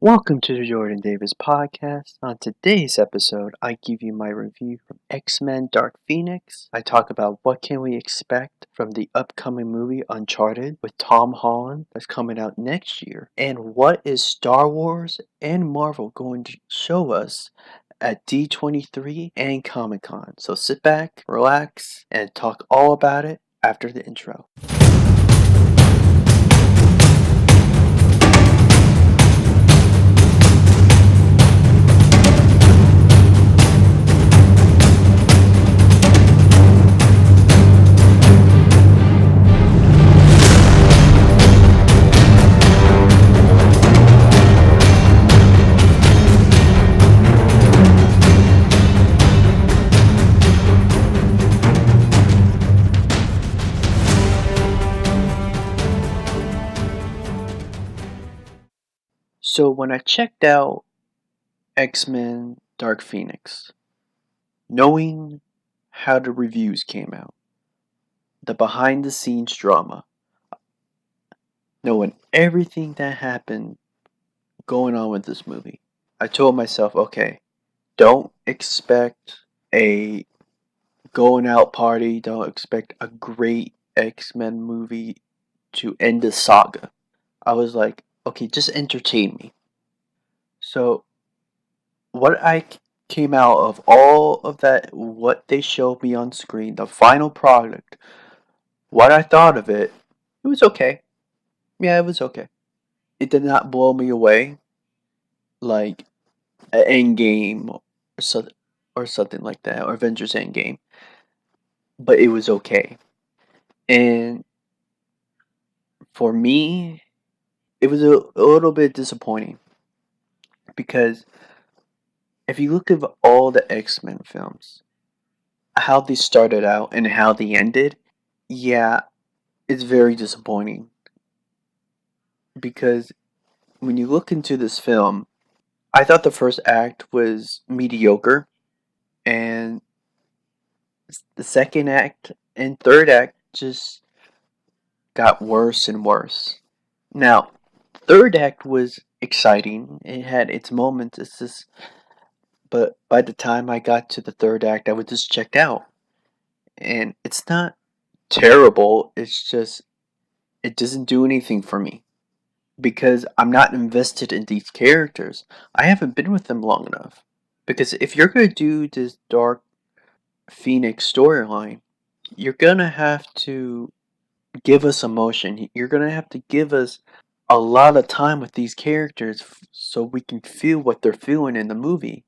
Welcome to the Jordan Davis podcast. On today's episode, I give you my review from X-MenDarkPheonix. I talk about what can we expect from the upcoming movie Uncharted with Tom Holland that's coming out next year, and what is Star Wars and Marvel going to show us at D23 and Comic-Con. So sit back, relax, and talk all about it after the intro. So when I checked out X-Men Dark Phoenix, knowing how the reviews came out, the behind the scenes drama, knowing everything that happened going on with this movie, I told myself, okay, don't expect a going out party, don't expect a great X-Men movie to end the saga. I was like, okay, just entertain me. So what I came out of all of that, what they showed me on screen, the final product, what I thought of it, it was okay. Yeah, it was okay. It did not blow me away like Endgame or something like that, or Avengers Endgame, but it was okay. And for me, it was a little bit disappointing because if you look at all the X-Men films, how they started out and how they ended, yeah, it's very disappointing because when you look into this film, I thought the first act was mediocre, and the second act and third act just got worse and worse. Now, third act was exciting. It had its moments. But by the time I got to the third act, I was just checked out. And it's not terrible. It's just it doesn't do anything for me because I'm not invested in these characters. I haven't been with them long enough. Because if you're gonna do this Dark Phoenix storyline, you're gonna have to give us emotion. You're gonna have to give us a lot of time with these characters so we can feel what they're feeling in the movie.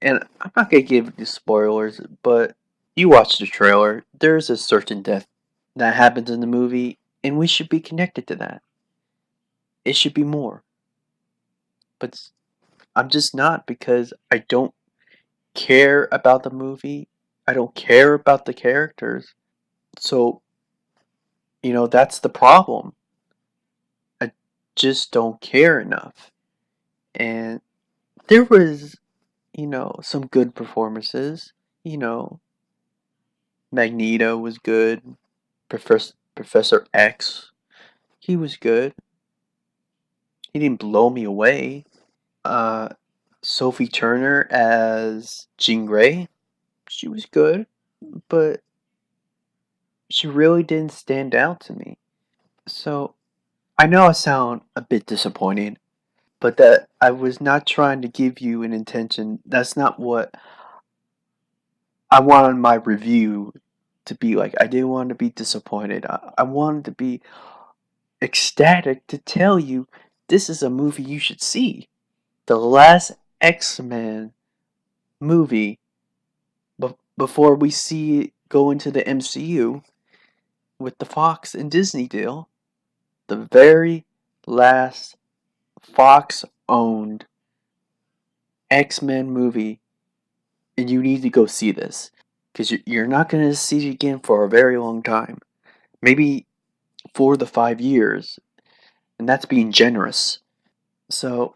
And I'm not gonna give you spoilers, but you watch the trailer. There's a certain death that happens in the movie, and we should be connected to that. It should be more. But I'm just not because I don't care about the movie. I don't care about the characters. So, that's the problem. I just don't care enough. And there was, some good performances. You know, Magneto was good. Professor X, he was good. He didn't blow me away. Uh, Sophie Turner as Jean Grey, she was good, but she really didn't stand out to me. So I know I sound a bit disappointed, but that I was not trying to give you an intention. That's not what I wanted my review to be like. I didn't want to be disappointed. I wanted to be ecstatic to tell you this is a movie you should see. The last X-Men movie before we see it go into the MCU with the Fox and Disney deal. The very last Fox owned X-Men movie, and you need to go see this because you're not going to see it again for a very long time, maybe 4 to 5 years, and that's being generous. So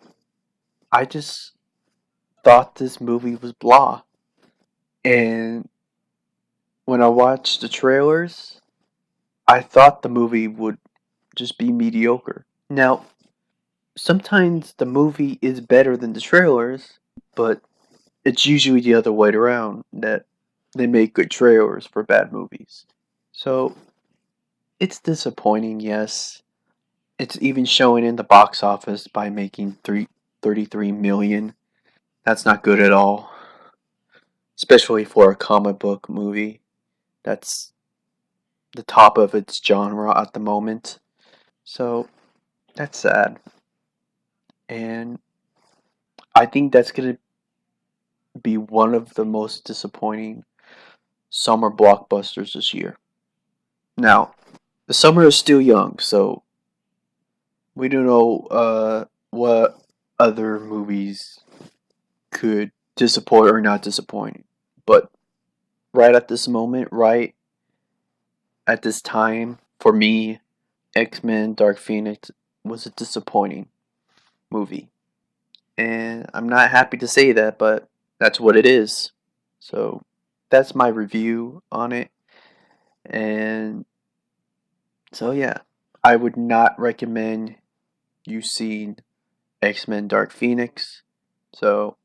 I just thought this movie was blah, and when I watched the trailers, I thought the movie would just be mediocre. Now, sometimes the movie is better than the trailers, but it's usually the other way around, that they make good trailers for bad movies. So it's disappointing, yes. It's even showing in the box office by making 33 million. That's not good at all, especially for a comic book movie. That's the top of its genre at the moment. So that's sad. And I think that's going to be one of the most disappointing summer blockbusters this year. Now, the summer is still young, so we don't know what other movies could disappoint or not disappoint. But right at this moment, right at this time, for me, X-Men Dark Phoenix was a disappointing movie. And I'm not happy to say that, but that's what it is. So that's my review on it. And so yeah, I would not recommend you seeing X-Men Dark Phoenix. So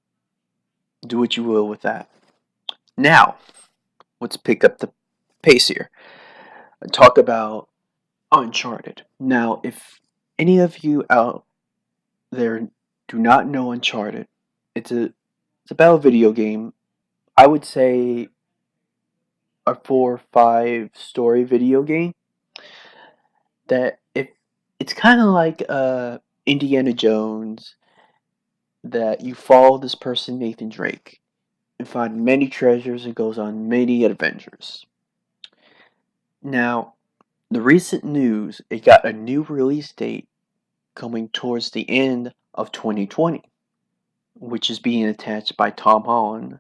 do what you will with that. Now, let's pick up the pace here and talk about Uncharted. Now, if any of you out there do not know Uncharted, it's about a video game. I would say a 4 or 5 story video game that if it's kind of like Indiana Jones, that you follow this person Nathan Drake and find many treasures and goes on many adventures. Now, the recent news, it got a new release date coming towards the end of 2020, which is being attached by Tom Holland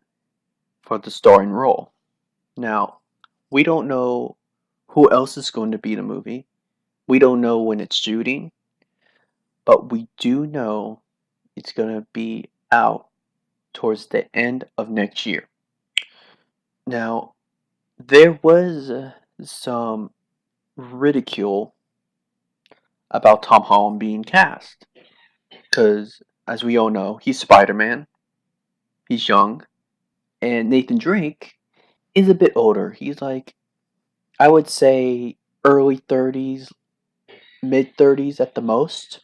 for the starring role. Now, we don't know who else is going to be in the movie. We don't know when it's shooting, but we do know it's going to be out towards the end of next year. Now, there was some ridicule about Tom Holland being cast, because, as we all know, he's Spider-Man, he's young, and Nathan Drake is a bit older. He's like, I would say, early 30s, mid 30s at the most.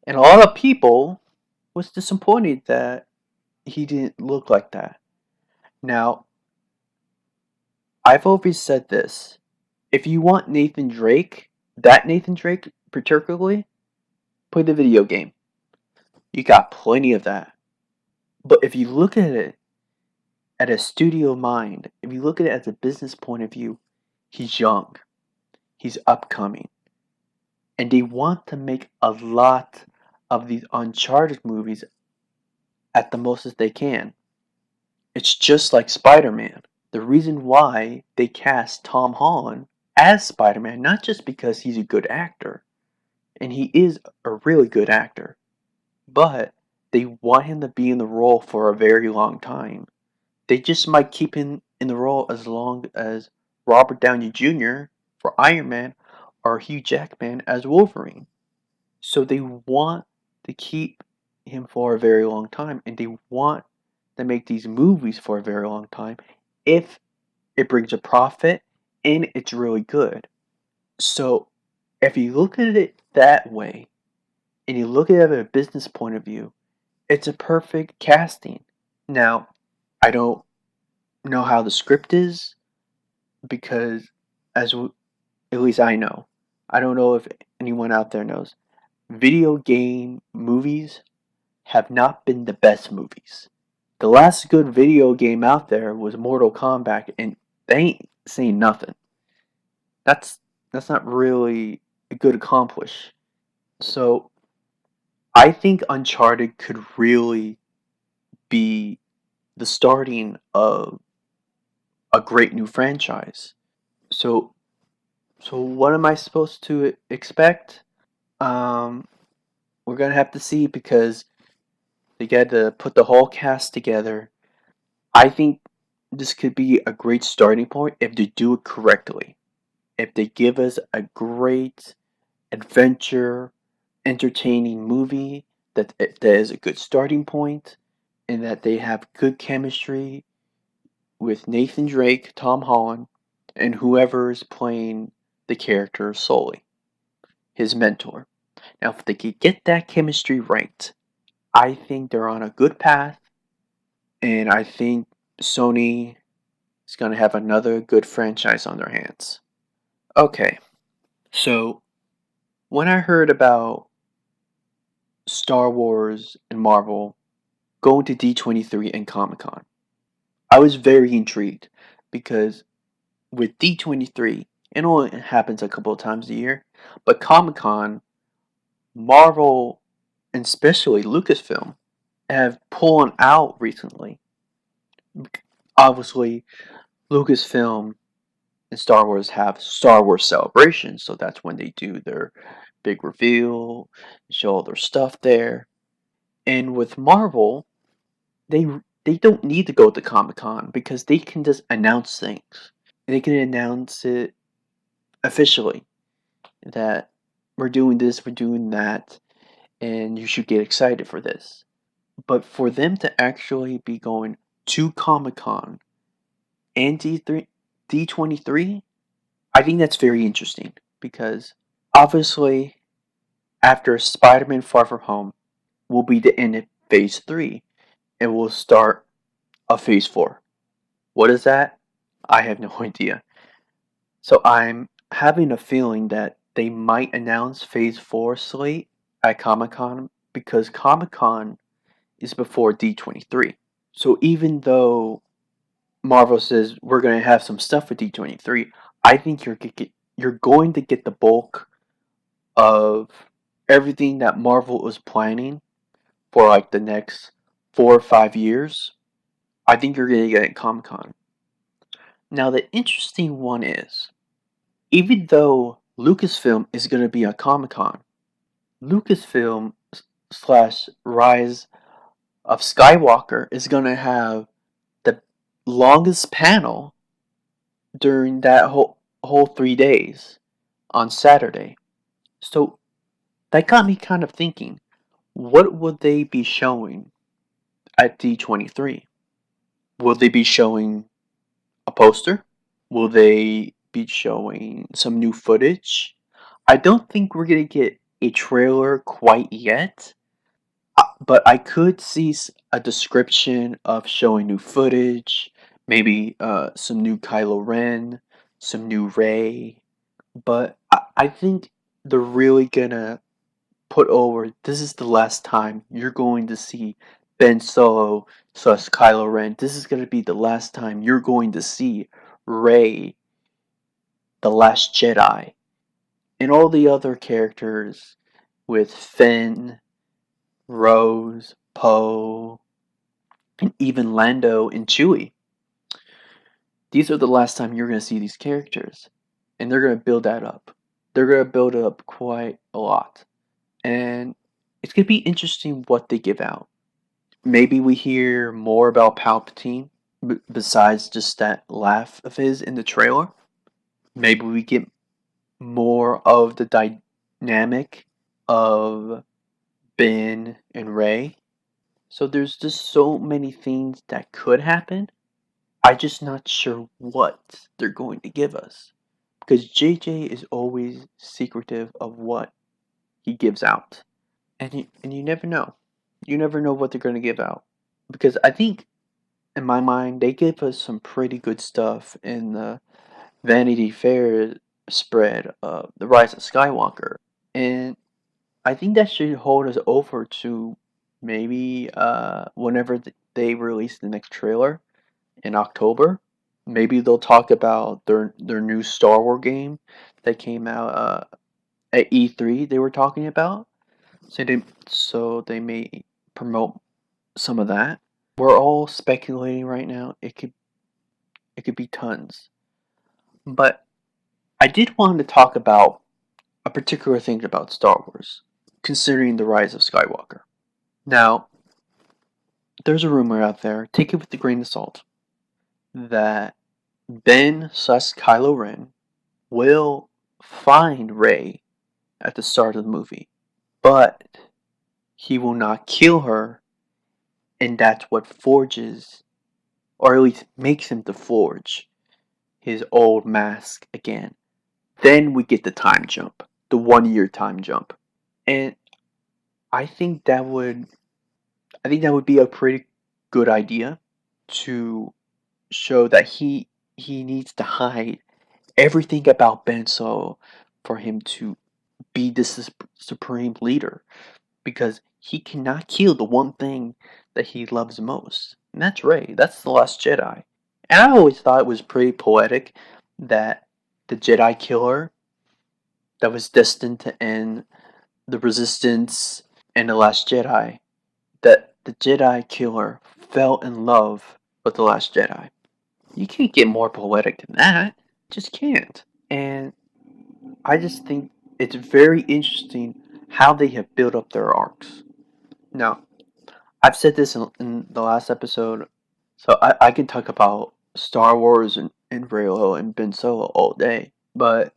And a lot of people was disappointed that he didn't look like that. Now, I've always said this. If you want Nathan Drake, that Nathan Drake particularly, play the video game. You got plenty of that. But if you look at it at a studio mind, if you look at it as a business point of view, he's young. He's upcoming. And they want to make a lot of these Uncharted movies at the most as they can. It's just like Spider-Man. The reason why they cast Tom Holland as Spider-Man, not just because he's a good actor, and he is a really good actor, but they want him to be in the role for a very long time. They just might keep him in the role as long as Robert Downey Jr. for Iron Man or Hugh Jackman as Wolverine. So they want to keep him for a very long time, and they want to make these movies for a very long time if it brings a profit and it's really good. So if you look at it that way, and you look at it at a business point of view, it's a perfect casting. Now, I don't know how the script is, because at least I know. I don't know if anyone out there knows. Video game movies have not been the best movies. The last good video game out there was Mortal Kombat, and they ain't saying nothing. That's not really a good accomplish. So I think Uncharted could really be the starting of a great new franchise. So what am I supposed to expect? We're gonna have to see, because they got to put the whole cast together. I think this could be a great starting point if they do it correctly. If they give us a great adventure, entertaining movie that is a good starting point, and that they have good chemistry with Nathan Drake, Tom Holland, and whoever is playing the character Sully, his mentor. Now, if they could get that chemistry right, I think they're on a good path, and I think Sony is going to have another good franchise on their hands. Okay, so when I heard about Star Wars and Marvel going to D23 and Comic Con, I was very intrigued because with D23, it only happens a couple of times a year, but Comic Con, Marvel, and especially Lucasfilm have pulled out recently. Obviously, Lucasfilm and Star Wars have Star Wars Celebration, so that's when they do their big reveal, show all their stuff there. And with Marvel, they they don't need to go to Comic Con because they can just announce things. They can announce it officially that we're doing this, we're doing that, and you should get excited for this. But for them to actually be going to Comic Con and D23, I think that's very interesting because obviously after Spider-Man Far From Home will be the end of Phase 3 and we'll start a Phase 4. What is that? I have no idea. So I'm having a feeling that they might announce Phase 4 slate at Comic Con because Comic Con is before D23. So even though Marvel says we're going to have some stuff with D23, I think you're going to get the bulk of everything that Marvel was planning for like the next 4 or 5 years. I think you're going to get at Comic Con. Now, the interesting one is, even though Lucasfilm is going to be at Comic Con, Lucasfilm slash Rise of Skywalker is going to have the longest panel during that whole 3 days on Saturday. So that got me kind of thinking, what would they be showing at D23? Will they be showing a poster? Will they be showing some new footage? I don't think we're going to get a trailer quite yet, but I could see a description of showing new footage, maybe some new Kylo Ren, some new Rey, but I think they're really gonna put over, this is the last time you're going to see Ben Solo slash Kylo Ren. This is gonna be the last time you're going to see Rey, the Last Jedi, and all the other characters with Finn, Rose, Poe, and even Lando and Chewie. These are the last time you're going to see these characters. And they're going to build that up. They're going to build it up quite a lot. And it's going to be interesting what they give out. Maybe we hear more about Palpatine besides just that laugh of his in the trailer. Maybe we get more of the dynamic of Ben and Rey. So there's just so many things that could happen. I'm just not sure what they're going to give us. Because JJ is always secretive of what he gives out. And you never know. You never know what they're going to give out. Because I think, in my mind, they give us some pretty good stuff in the Vanity Fair spread of The Rise of Skywalker. And I think that should hold us over to maybe whenever they release the next trailer in October. Maybe they'll talk about their new Star Wars game that came out at E3. They were talking about, so they may promote some of that. We're all speculating right now. It could be tons, but I did want to talk about a particular thing about Star Wars, considering the rise of Skywalker. Now, there's a rumor out there. Take it with a grain of salt. That Ben / Kylo Ren will find Rey at the start of the movie. but he will not kill her, and that's what forges, or at least makes him to forge, his old mask again. Then we get the time jump, the 1 year time jump. And I think that would be a pretty good idea to show that he needs to hide everything about Benso for him to be the supreme leader, because he cannot kill the one thing that he loves most, and that's Rey. That's the last Jedi. And I always thought it was pretty poetic that the Jedi killer that was destined to end the Resistance and the Last Jedi, that the Jedi killer fell in love with the Last Jedi. You can't get more poetic than that. Just can't. And I just think it's very interesting how they have built up their arcs. Now, I've said this in the last episode, so I can talk about Star Wars and Reylo and Ben Solo all day, but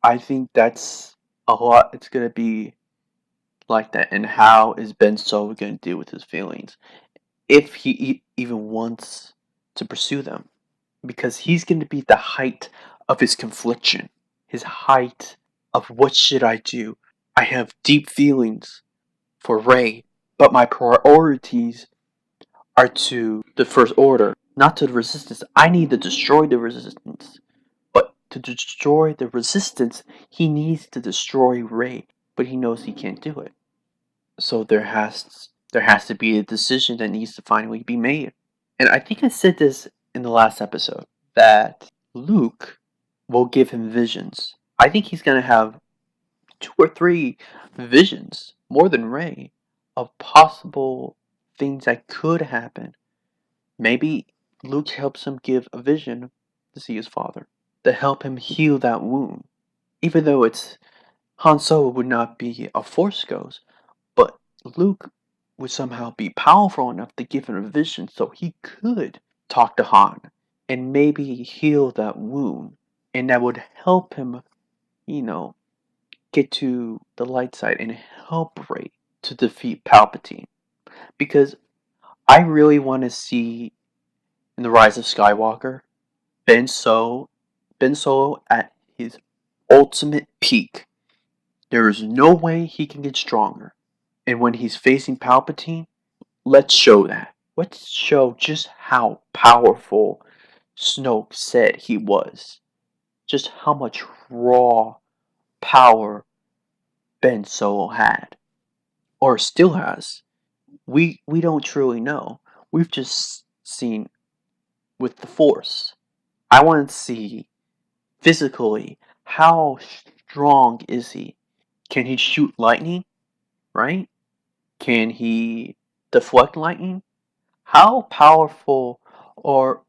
I think that's a lot. It's going to be like that. And how is Ben Solo going to deal with his feelings if he even wants to pursue them? Because he's going to be the height of his confliction, his height of what should I do? I have deep feelings for Rey, but my priorities are to the First Order, not to the Resistance. I need to destroy the Resistance. But to destroy the Resistance, he needs to destroy Rey, but he knows he can't do it. So there has to be a decision that needs to finally be made. And I think I said this in the last episode, that Luke will give him visions. I think he's going to have 2 or 3 visions, more than Rey, of possible things that could happen. Maybe Luke helps him give a vision to see his father, to help him heal that wound. Even though it's Han Solo would not be a Force ghost, but Luke would somehow be powerful enough to give him a vision so he could talk to Han and maybe heal that wound. And that would help him, get to the light side and help Rey to defeat Palpatine. Because I really want to see in The Rise of Skywalker Ben Solo at his ultimate peak. There is no way he can get stronger. And when he's facing Palpatine, let's show that. Let's show just how powerful Snoke said he was. Just how much raw power Ben Solo had. Or still has. We don't truly know. We've just seen with the Force. I want to see physically how strong is he? Can he shoot lightning? Right? Can he deflect lightning? How powerful, or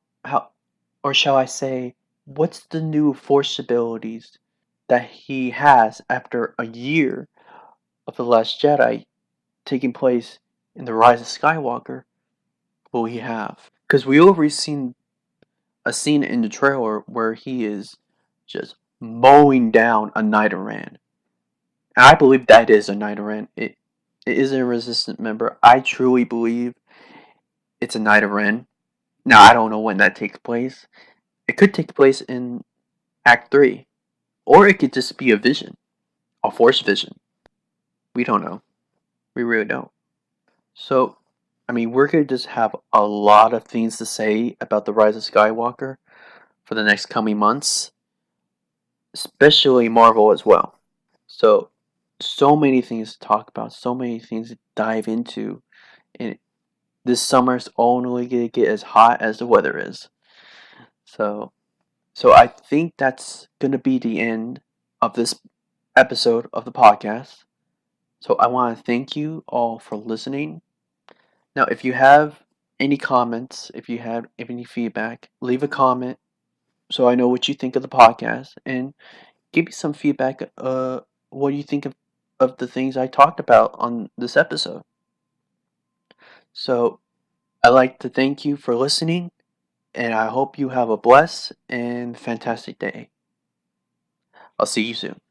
shall I say, what's the new Force abilities that he has after a year of The Last Jedi taking place in The Rise of Skywalker will he have? Because we already seen a scene in the trailer where he is just mowing down a Nidoran. And I believe that is a Nidoran. It isn't a resistant member. I truly believe it's a Nidoran. Now, I don't know when that takes place. It could take place in Act 3. Or it could just be a vision. A Force vision. We don't know. We really don't. So, we're going to just have a lot of things to say about The Rise of Skywalker for the next coming months. Especially Marvel as well. So many things to talk about. So many things to dive into. And this summer's only going to get as hot as the weather is. So I think that's going to be the end of this episode of the podcast. So I want to thank you all for listening. Now, if you have any comments, if you have any feedback, leave a comment so I know what you think of the podcast, and give me some feedback. What do you think of the things I talked about on this episode? So I'd like to thank you for listening, and I hope you have a blessed and fantastic day. I'll see you soon.